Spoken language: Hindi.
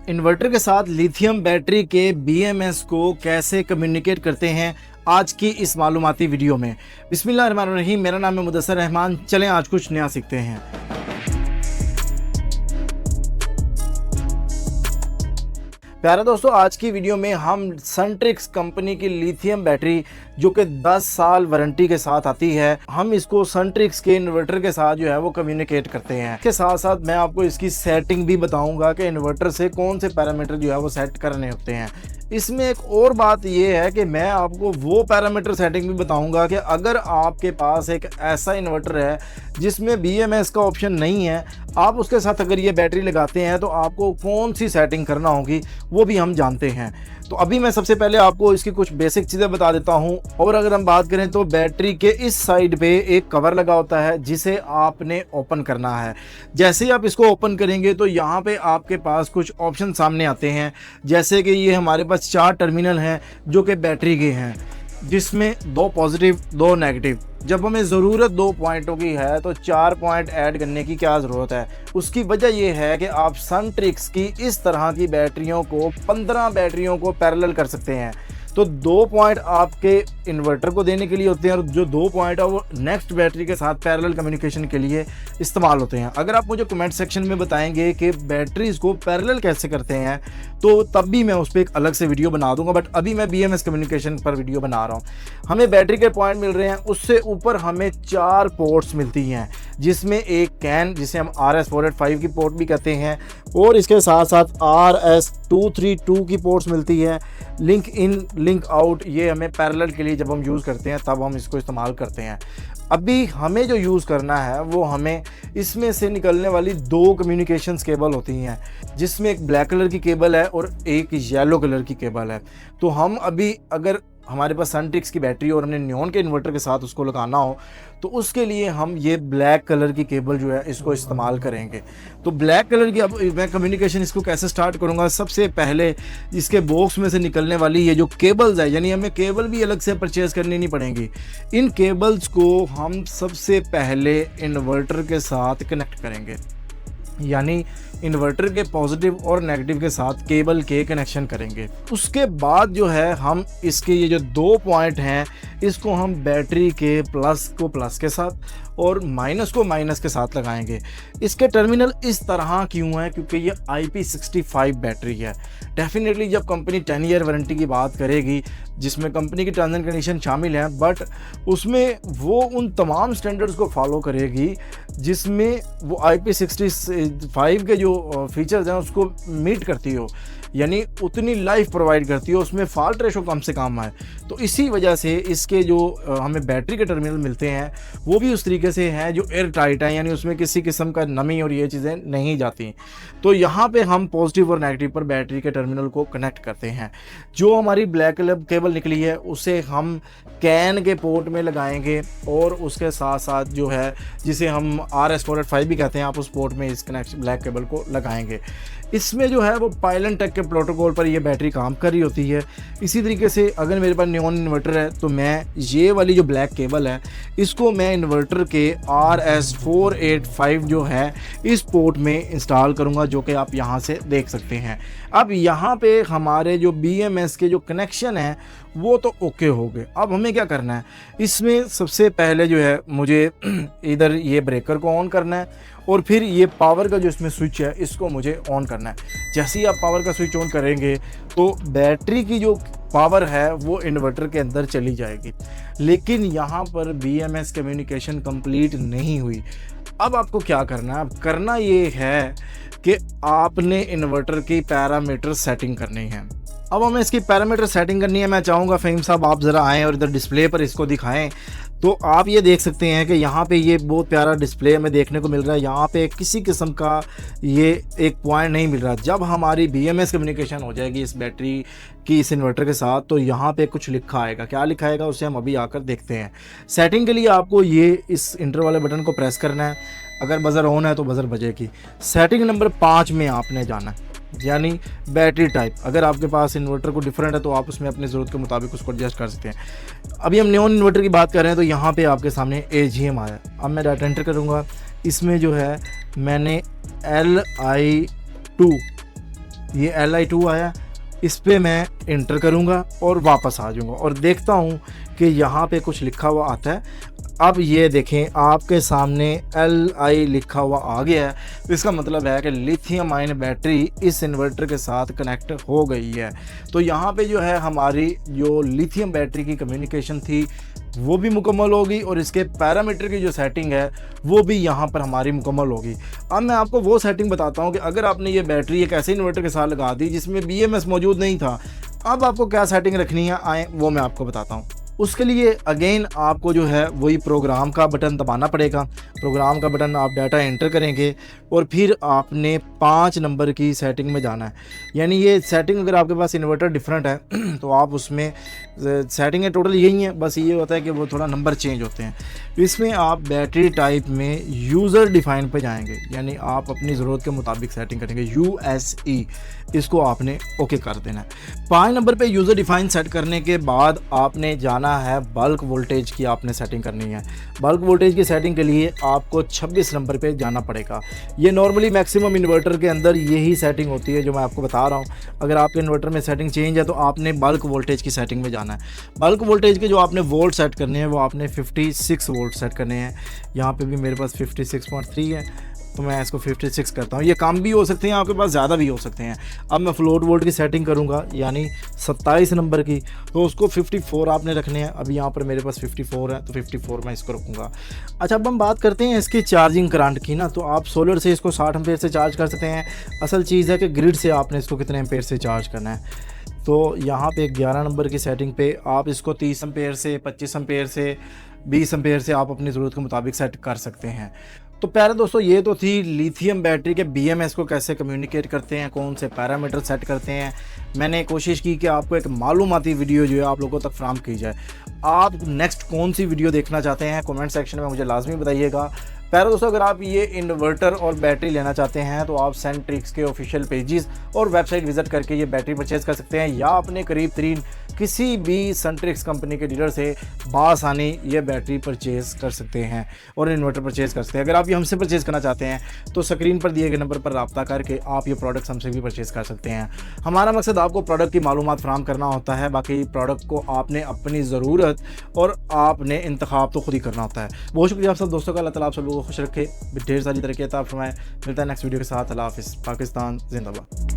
इन्वर्टर के साथ लिथियम बैटरी के BMS को कैसे कम्युनिकेट करते हैं आज की इस मालूमाती वीडियो में। बिस्मिल्लाहिर्रहमानिर्रहीम, मेरा नाम है मुदस्सर रहमान। चलें आज कुछ नया सीखते हैं। प्यारे दोस्तों, आज की वीडियो में हम सनट्रिक्स कंपनी की लिथियम बैटरी जो कि 10 साल वारंटी के साथ आती है, हम इसको सनट्रिक्स के इन्वर्टर के साथ जो है वो कम्युनिकेट करते हैं। इसके साथ साथ मैं आपको इसकी सेटिंग भी बताऊंगा कि इन्वर्टर से कौन से पैरामीटर जो है वो सेट करने होते हैं। इसमें एक और बात ये है कि मैं आपको वो पैरामीटर सेटिंग भी बताऊंगा कि अगर आपके पास एक ऐसा इन्वर्टर है जिसमें BMS का ऑप्शन नहीं है, आप उसके साथ अगर ये बैटरी लगाते हैं तो आपको कौन सी सेटिंग करना होगी वो भी हम जानते हैं। तो अभी मैं सबसे पहले आपको इसकी कुछ बेसिक चीज़ें बता देता हूं। और अगर हम बात करें तो बैटरी के इस साइड पे एक कवर लगा होता है जिसे आपने ओपन करना है। जैसे ही आप इसको ओपन करेंगे तो यहाँ पे आपके पास कुछ ऑप्शन सामने आते हैं, जैसे कि ये हमारे पास 4 टर्मिनल हैं जो कि बैटरी के हैं, जिसमें 2 पॉजिटिव 2 नेगेटिव। जब हमें ज़रूरत 2 पॉइंटों की है तो 4 पॉइंट ऐड करने की क्या ज़रूरत है। उसकी वजह यह है कि आप सनट्रिक्स की इस तरह की बैटरियों को 15 बैटरियों को पैरेलल कर सकते हैं। तो 2 पॉइंट आपके इन्वर्टर को देने के लिए होते हैं और जो 2 पॉइंट है वो नेक्स्ट बैटरी के साथ पैरेलल कम्युनिकेशन के लिए इस्तेमाल होते हैं। अगर आप मुझे कमेंट सेक्शन में बताएंगे कि बैटरीज को पैरेलल कैसे करते हैं तो तब भी मैं उस पर एक अलग से वीडियो बना दूंगा, बट अभी मैं BMS कम्युनिकेशन पर वीडियो बना रहा हूँ। हमें बैटरी के पॉइंट मिल रहे हैं, उससे ऊपर हमें 4 पोर्ट्स मिलती हैं, जिसमें एक कैन जिसे हम RS485 की पोर्ट भी कहते हैं, और इसके साथ साथ RS232 की पोर्ट्स मिलती है। लिंक इन लिंक आउट, ये हमें पैरेलल के लिए जब हम यूज़ करते हैं तब हम इसको इस्तेमाल करते हैं। अभी हमें जो यूज़ करना है वो हमें इसमें से निकलने वाली 2 कम्युनिकेशंस केबल होती हैं, जिसमें एक ब्लैक कलर की केबल है और एक येलो कलर की केबल है। तो हम अभी अगर हमारे पास सनट्रिक्स की बैटरी और हमने नियॉन के इन्वर्टर के साथ उसको लगाना हो तो उसके लिए हम ये ब्लैक कलर की केबल जो है इसको इस्तेमाल करेंगे। तो ब्लैक कलर की अब मैं कम्युनिकेशन इसको कैसे स्टार्ट करूँगा। सबसे पहले इसके बॉक्स में से निकलने वाली ये जो केबल्स है, यानी हमें केबल भी अलग से परचेज़ करनी नहीं पड़ेंगी। इन केबल्स को हम सबसे पहले इन्वर्टर के साथ कनेक्ट करेंगे, यानी इन्वर्टर के पॉजिटिव और नेगेटिव के साथ केबल के कनेक्शन करेंगे। उसके बाद जो है हम इसके ये जो 2 पॉइंट हैं इसको हम बैटरी के प्लस को प्लस के साथ और माइनस को माइनस के साथ लगाएंगे। इसके टर्मिनल इस तरह क्यों है, क्योंकि ये IP65 बैटरी है। डेफिनेटली जब कंपनी 10 ईयर वारंटी की बात करेगी जिसमें कंपनी की टर्म्स एंड कंडीशन शामिल हैं, बट उसमें वो उन तमाम स्टैंडर्ड्स को फॉलो करेगी जिसमें वो IP65 के जो फीचर्स हैं उसको मीट करती हो, यानी उतनी लाइफ प्रोवाइड करती हो, उसमें फॉल्ट रेशो कम से कम आए। तो इसी वजह से इसके जो हमें बैटरी के टर्मिनल मिलते हैं वो भी उस तरीके से हैं जो एयर टाइट हैं, यानी उसमें किसी किस्म का नमी और ये चीज़ें नहीं जाती। तो यहाँ पे हम पॉजिटिव और नेगेटिव पर बैटरी के टर्मिनल को कनेक्ट करते हैं। जो हमारी ब्लैक कलर केबल निकली है उसे हम कैन के पोर्ट में लगाएंगे और उसके साथ साथ जो है जिसे हम RS485 भी कहते हैं, आप उस पोर्ट में इस कनेक्शन ब्लैक केबल को लगाएंगे। इसमें जो है वो पाइलन टेक के प्रोटोकॉल पर ये बैटरी काम कर रही होती है। इसी तरीके से अगर मेरे पास नियॉन इन्वर्टर है तो मैं ये वाली जो ब्लैक केबल है इसको मैं इन्वर्टर के RS485 जो है इस पोर्ट में इंस्टॉल करूँगा, जो कि आप यहाँ से देख सकते हैं। अब यहाँ पे हमारे जो BMS के जो कनेक्शन हैं वो तो ओके हो गए। अब हमें क्या करना है, इसमें सबसे पहले जो है मुझे इधर ये ब्रेकर को ऑन करना है और फिर ये पावर का जो इसमें स्विच है इसको मुझे ऑन करना है। जैसे ही आप पावर का स्विच ऑन करेंगे तो बैटरी की जो पावर है वो इन्वर्टर के अंदर चली जाएगी, लेकिन यहाँ पर BMS कम्युनिकेशन कंप्लीट नहीं हुई। अब आपको क्या करना है, अब करना ये है कि आपने इन्वर्टर की पैरामीटर सेटिंग करनी है। अब हमें इसकी पैरामीटर सेटिंग करनी है। मैं चाहूँगा फ़हीम साहब आप ज़रा आएँ और इधर डिस्प्ले पर इसको दिखाएं। तो आप ये देख सकते हैं कि यहाँ पे ये बहुत प्यारा डिस्प्ले हमें देखने को मिल रहा है। यहाँ पे किसी किस्म का ये एक पॉइंट नहीं मिल रहा। जब हमारी BMS कम्युनिकेशन हो जाएगी इस बैटरी की इस इन्वर्टर के साथ तो यहाँ पे कुछ लिखा आएगा। क्या लिखा आएगा उसे हम अभी आकर देखते हैं। सेटिंग के लिए आपको ये इस इंटर वाले बटन को प्रेस करना है। अगर बज़र ऑन है तो बज़र बजेगी। सेटिंग नंबर 5 में आपने जाना है, यानी बैटरी टाइप। अगर आपके पास इन्वर्टर को डिफरेंट है तो आप उसमें अपनी ज़रूरत के मुताबिक उसको एडजस्ट कर सकते हैं। अभी हम नियॉन इन्वर्टर की बात कर रहे हैं तो यहाँ पे आपके सामने AGM आया। अब मैं डाटा एंटर करूँगा। इसमें जो है मैंने LI2 ये Li2 आया, इस पे मैं इंटर करूँगा और वापस आ जाऊँगा और देखता हूँ कि यहाँ पे कुछ लिखा हुआ आता है। अब ये देखें आपके सामने Li लिखा हुआ आ गया है, तो इसका मतलब है कि लिथियम आयन बैटरी इस इन्वर्टर के साथ कनेक्ट हो गई है। तो यहाँ पे जो है हमारी जो लिथियम बैटरी की कम्युनिकेशन थी वो भी मुकम्मल होगी और इसके पैरामीटर की जो सेटिंग है वो भी यहाँ पर हमारी मुकम्मल होगी। अब मैं आपको वो सेटिंग बताता हूँ कि अगर आपने ये बैटरी एक ऐसे इन्वर्टर के साथ लगा दी जिसमें BMS मौजूद नहीं था, अब आपको क्या सेटिंग रखनी है आए वो मैं आपको बताता हूँ। उसके लिए अगेन आपको जो है वही प्रोग्राम का बटन दबाना पड़ेगा। प्रोग्राम का बटन आप डाटा एंटर करेंगे और फिर आपने 5 नंबर की सेटिंग में जाना है। यानी ये सेटिंग अगर आपके पास इन्वर्टर डिफरेंट है तो आप उसमें सेटिंग टोटल यही है, बस ये होता है कि वो थोड़ा नंबर चेंज होते हैं। इसमें आप बैटरी टाइप में यूज़र डिफाइन पे जाएंगे, यानी आप अपनी ज़रूरत के मुताबिक सेटिंग करेंगे। USE इसको आपने ओके कर देना है। 5 नंबर पे यूज़र डिफाइन सेट करने के बाद आपने जाना है बल्क वोल्टेज की आपने सेटिंग करनी है। बल्क वोल्टेज की सेटिंग के लिए आपको 26 नंबर पे जाना पड़ेगा। ये नॉर्मली मैक्सिमम इन्वर्टर के अंदर यही सेटिंग होती है जो मैं आपको बता रहा हूँ। अगर आपके इन्वर्टर में सेटिंग चेंज है तो आपने बल्क वोल्टेज की सेटिंग में जाना है। बल्क वोल्टेज के जो आपने वोल्ट सेट करने हैं वो आपने 56 वोल्ट सेट करने हैं। यहाँ पे भी मेरे पास 56.3 है तो मैं इसको 56 करता हूँ। ये कम भी हो सकते हैं, आपके पास ज़्यादा भी हो सकते हैं। अब मैं फ्लोट वोल्ट की सेटिंग करूँगा यानी 27 नंबर की, तो उसको 54 आपने रखने हैं। अभी यहाँ पर मेरे पास 54 है तो 54 मैं इसको रखूँगा। अच्छा, अब हम बात करते हैं इसकी चार्जिंग करंट की ना, तो आप सोलर से इसको 60 एम्पेयर से चार्ज कर सकते हैं। असल चीज़ है कि ग्रिड से आपने इसको कितने एम्पेयर से चार्ज करना है। तो यहाँ पे 11 नंबर की सेटिंग पे आप इसको 30 एम्पेयर से, 25 एम्पेयर से, 20 एम्पेयर से आप अपनी ज़रूरत के मुताबिक सेट कर सकते हैं। तो प्यारे दोस्तों, ये तो थी लिथियम बैटरी के BMS को कैसे कम्युनिकेट करते हैं, कौन से पैरामीटर सेट करते हैं। मैंने कोशिश की कि आपको एक मालूमाती वीडियो जो है आप लोगों तक फ्राहम की जाए। आप नेक्स्ट कौन सी वीडियो देखना चाहते हैं कमेंट सेक्शन में मुझे लाजमी बताइएगा। प्यारे दोस्तों, अगर आप ये इन्वर्टर और बैटरी लेना चाहते हैं तो आप सेंट्रिक्स के ऑफिशियल पेजेस और वेबसाइट विजिट करके ये बैटरी परचेज कर सकते हैं, या अपने करीब तरीन किसी भी सेंट्रिक्स कंपनी के डीलर से बासानी ये बैटरी परचेज कर सकते हैं और इन्वर्टर परचेज कर सकते हैं। अगर आप ये हमसे परचेज करना चाहते हैं तो स्क्रीन पर दिए गए नंबर पर रब्ता करके आप ये प्रोडक्ट्स हमसे भी परचेज कर सकते हैं। हमारा मकसद आपको प्रोडक्ट की मालूमात फराहम करना होता है, बाकी प्रोडक्ट को आपने अपनी ज़रूरत और आपने इंतखाब तो खुद ही करना होता है। बहुत शुक्रिया आप सब दोस्तों का। अल्लाह ताला आप सब लोगों को खुश रखे, ढेर सारी तरक्की अता फरमाए। मिलता है नेक्स्ट वीडियो के साथ। अल्लाह हाफ़िज़। पाकिस्तान जिंदाबाद।